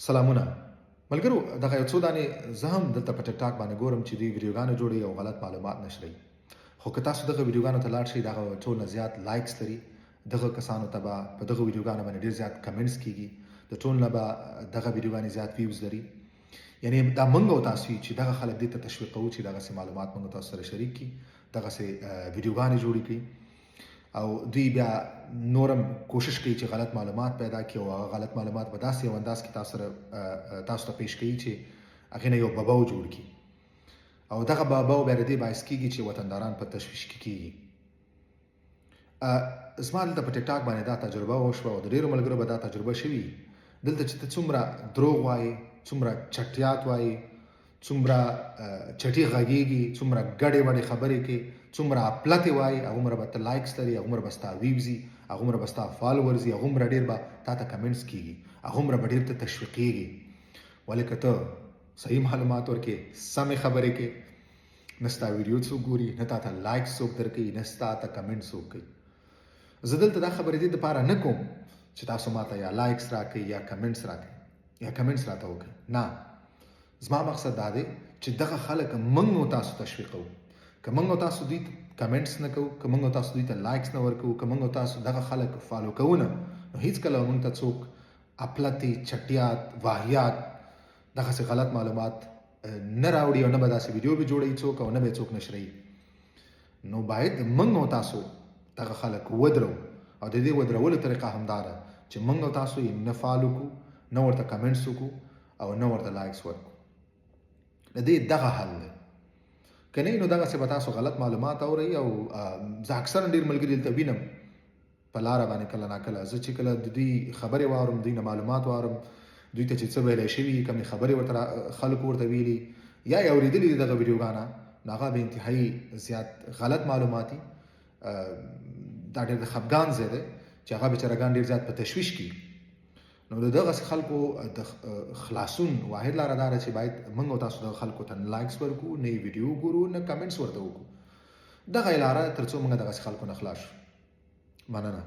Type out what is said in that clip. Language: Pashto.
سلامونه ملګرو دغه یو څو دانې زه هم دلته په ټیک ټاک باندې ګورم چې دوی ویډیوګانې جوړوي او غلط معلومات نشري خو که تاسو دغه ویډیوګانو ته لاړ شئ دغه ټول نه زیات لایکس لري دغه کسانو ته به په دغه ویډیوګانو باندې ډېر زیات کمنټس کیږي د ټول نه به دغه ویډیوګانې زیات ویوز لري یعنی دا موږ او تاسو چې دغه خلک دې ته تشویقوو چې دغسې معلومات موږ تاسو سره شریک کړي دغسې ویډیوګانې جوړې کړي او دوی بیا نورم کوشش کوي چې غلط معلومات پیدا کړي او هغه غلط معلومات په داسې یو انداز کې تاسو ته پیش کوي چې هغې نه یو بباو جوړ کړي او دغه بباو بیا د دې باعث کېږي چې وطنداران په تشویش کې کېږي. زما دلته په ټیک ټاک باندې دا تجربه وشوه او د ډېرو ملګرو به دا تجربه شوي دلته چې ته څومره دروغ وایې څومره چټیات وایې څومره چټي غږیږي څومره ګډې وډې خبرې کې څومره اپلتې وایي هغومره به ته لایکس لري هغومره به ستا ویوز وي هغومره به ستا فالوورز وي هغومره ډېر به تا ته کمنټس کېږي هغومره به ډېر ته تشویقېږي ولې که ته صحیح معلومات ورکې سمې خبرې کې نه ستا ویډیو څوک ګوري نه تا ته لایکس څوک درکوي نه ستا ته کمنټ څوک کوي. زه دلته دا خبرې دې دپاره نه کوم چې تاسو ماته یا لایکس راکړئ یا کمنټس راکړئ یا کمنټس راته وکړئ نه زما مقصد دا دی چې دغه خلک موږ او تاسو تشویقوو که موږ او تاسو دوی کمنټس نه کوو که موږ او تاسو دوی ته لایکس نه ورکوو که موږ او تاسو دغه خلک فالو کوو نه نو هیڅکله موږ ته څوک اپلتې چټیات واهیات دغسې غلط معلومات نه راوړي او نه به داسې ویډیو به جوړوي څوک او نه به یې څوک نشروي. نو باید موږ او تاسو دغه خلک ودرو او د دې ودرولو طریقه همدا ده چې موږ او تاسو یې نه فالو کړو نه ورته کمنټس وکړو او نه ورته لایکس ورکړو. د دې دغه حل دی که نه نو دغسې به تاسو غلط معلومات اورئ او زه اکثرا ډېر ملګري دلته وینم په لاره باندې کله ناکله زه چې کله د دوی خبرې واورم دوی نه معلومات واورم دوی ته چې څه ویلی شوي کمې خبرې ورته خلکو ورته ویلي یا یې اورېدلي دي دغه ویډیوګانه نو هغه به انتهایي زیات غلط معلومات دي. دا ډېر د خفګان ځای دی چې هغه بېچارهګان ډېر زیات په تشویش کي نو د دغسې خلکو د خلاصون واحد لاره دا ده چې باید موږ او تاسو دغه خلکو ته نه لایکس ورکړو نه یې ویډیو وګورو نه کمنټس ورته وکړو دغه یې لاره تر څو موږ دغسې خلکو نه خلاص شو. مننه.